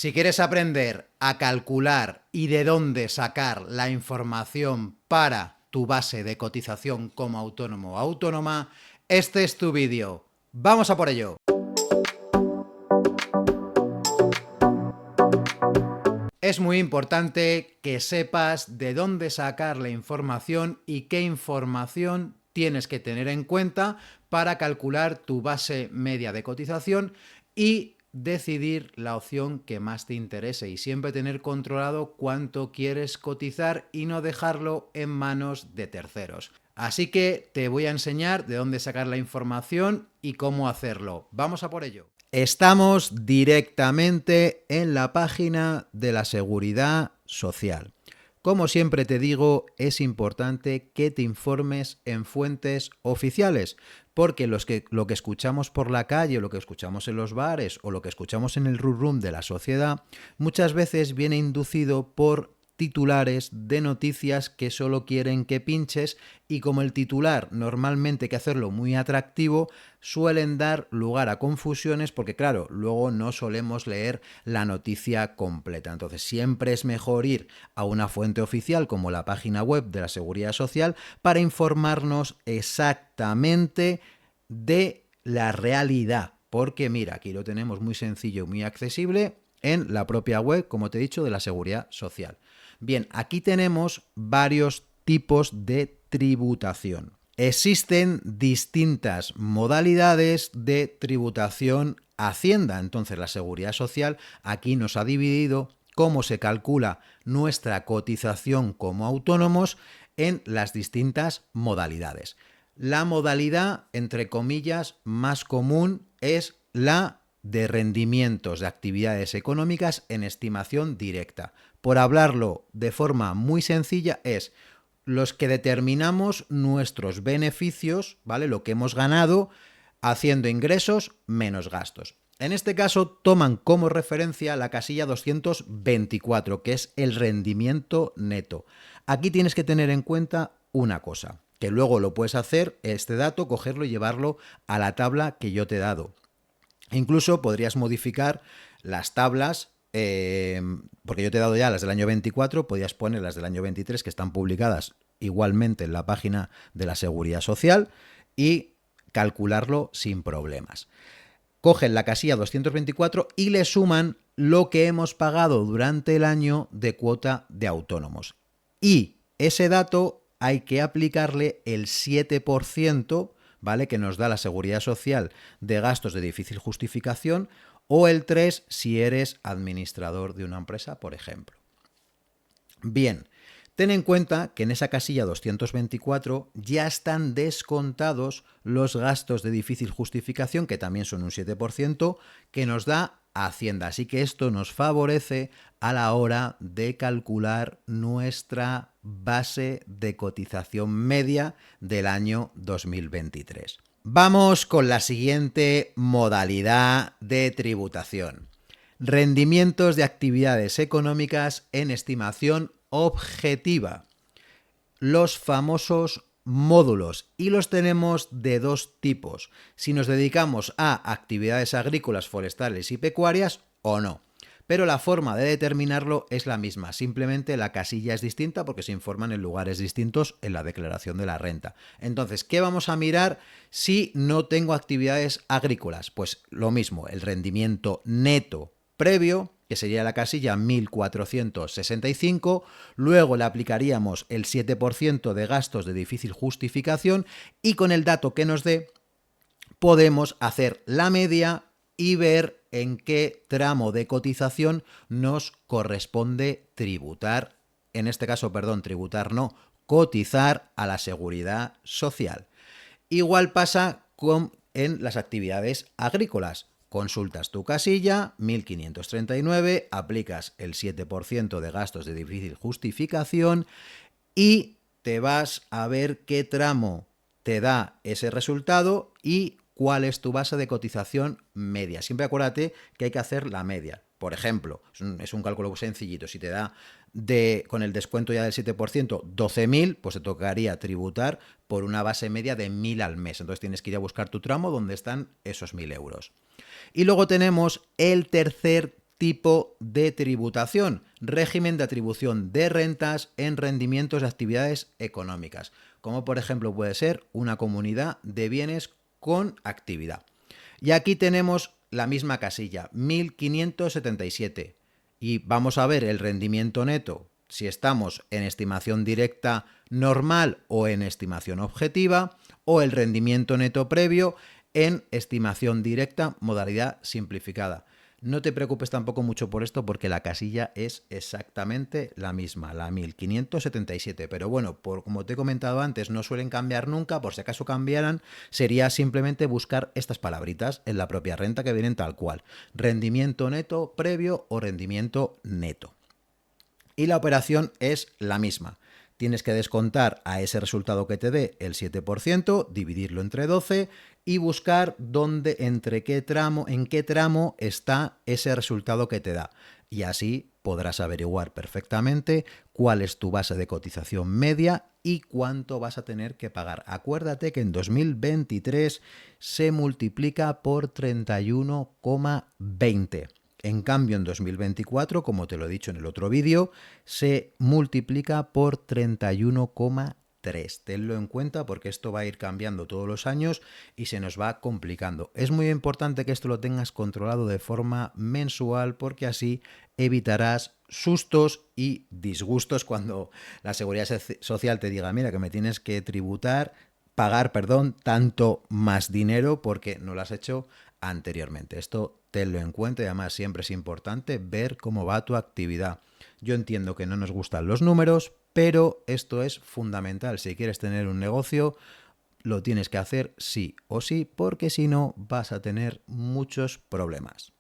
Si quieres aprender a calcular y de dónde sacar la información para tu base de cotización como autónomo o autónoma, este es tu vídeo. ¡Vamos a por ello! Es muy importante que sepas de dónde sacar la información y qué información tienes que tener en cuenta para calcular tu base media de cotización y decidir la opción que más te interese, y siempre tener controlado cuánto quieres cotizar y no dejarlo en manos de terceros. Así que te voy a enseñar de dónde sacar la información y cómo hacerlo. ¡Vamos a por ello! Estamos directamente en la página de la Seguridad Social. Como siempre te digo, es importante que te informes en fuentes oficiales, porque lo que escuchamos por la calle, o lo que escuchamos en los bares, o lo que escuchamos en el room de la sociedad, muchas veces viene inducido por titulares de noticias que solo quieren que pinches, y como el titular normalmente hay que hacerlo muy atractivo, suelen dar lugar a confusiones porque claro, luego no solemos leer la noticia completa. Entonces siempre es mejor ir a una fuente oficial como la página web de la Seguridad Social para informarnos exactamente de la realidad, porque mira, aquí lo tenemos muy sencillo, muy accesible en la propia web, como te he dicho, de la Seguridad Social. Bien, aquí tenemos varios tipos de tributación. Existen distintas modalidades de tributación a Hacienda. Entonces, la Seguridad Social aquí nos ha dividido cómo se calcula nuestra cotización como autónomos en las distintas modalidades. La modalidad, entre comillas, más común es la de rendimientos de actividades económicas en estimación directa. Por hablarlo de forma muy sencilla, es los que determinamos nuestros beneficios, ¿vale? Lo que hemos ganado haciendo ingresos menos gastos. En este caso toman como referencia la casilla 224, que es el rendimiento neto. Aquí tienes que tener en cuenta una cosa, que luego lo puedes hacer, este dato, cogerlo y llevarlo a la tabla que yo te he dado. Incluso podrías modificar las tablas, porque yo te he dado ya las del año 24, podrías poner las del año 23 que están publicadas igualmente en la página de la Seguridad Social y calcularlo sin problemas. Cogen la casilla 224 y le suman lo que hemos pagado durante el año de cuota de autónomos. Y ese dato hay que aplicarle el 7%, ¿vale?, que nos da la Seguridad Social de gastos de difícil justificación, o el 3% si eres administrador de una empresa, por ejemplo. Bien, ten en cuenta que en esa casilla 224 ya están descontados los gastos de difícil justificación, que también son un 7%, que nos da Hacienda. Así que esto nos favorece a la hora de calcular nuestra base de cotización media del año 2023. Vamos con la siguiente modalidad de tributación. Rendimientos de actividades económicas en estimación objetiva. Los famosos módulos, y los tenemos de dos tipos: si nos dedicamos a actividades agrícolas, forestales y pecuarias o no. Pero la forma de determinarlo es la misma, simplemente la casilla es distinta porque se informan en lugares distintos en la declaración de la renta. Entonces, ¿qué vamos a mirar si no tengo actividades agrícolas? Pues lo mismo, el rendimiento neto previo, que sería la casilla 1465, luego le aplicaríamos el 7% de gastos de difícil justificación y con el dato que nos dé podemos hacer la media y ver en qué tramo de cotización nos corresponde tributar, en este caso, cotizar a la Seguridad Social. Igual pasa en las actividades agrícolas. Consultas tu casilla, 1539, aplicas el 7% de gastos de difícil justificación y te vas a ver qué tramo te da ese resultado y cuál es tu base de cotización media. Siempre acuérdate que hay que hacer la media. Por ejemplo, es un cálculo sencillito. Si te da con el descuento ya del 7%, 12.000, pues te tocaría tributar por una base media de 1.000 al mes. Entonces tienes que ir a buscar tu tramo donde están esos 1.000 euros. Y luego tenemos el tercer tipo de tributación, régimen de atribución de rentas en rendimientos de actividades económicas, como por ejemplo puede ser una comunidad de bienes con actividad. Y aquí tenemos la misma casilla, 1577. Y vamos a ver el rendimiento neto, si estamos en estimación directa normal o en estimación objetiva, o el rendimiento neto previo en estimación directa modalidad simplificada. No te preocupes tampoco mucho por esto porque la casilla es exactamente la misma, la 1577. Pero bueno, como te he comentado antes, no suelen cambiar nunca. Por si acaso cambiaran, sería simplemente buscar estas palabritas en la propia renta que vienen tal cual. Rendimiento neto previo o rendimiento neto. Y la operación es la misma. Tienes que descontar a ese resultado que te dé el 7%, dividirlo entre 12 y buscar en qué tramo está ese resultado que te da. Y así podrás averiguar perfectamente cuál es tu base de cotización media y cuánto vas a tener que pagar. Acuérdate que en 2023 se multiplica por 31,20. En cambio, en 2024, como te lo he dicho en el otro vídeo, se multiplica por 31,3. Tenlo en cuenta porque esto va a ir cambiando todos los años y se nos va complicando. Es muy importante que esto lo tengas controlado de forma mensual porque así evitarás sustos y disgustos cuando la Seguridad Social te diga, mira, que me tienes que pagar, tanto más dinero porque no lo has hecho anteriormente. Esto tenlo en cuenta y además siempre es importante ver cómo va tu actividad. Yo entiendo que no nos gustan los números, pero esto es fundamental. Si quieres tener un negocio, lo tienes que hacer sí o sí, porque si no vas a tener muchos problemas.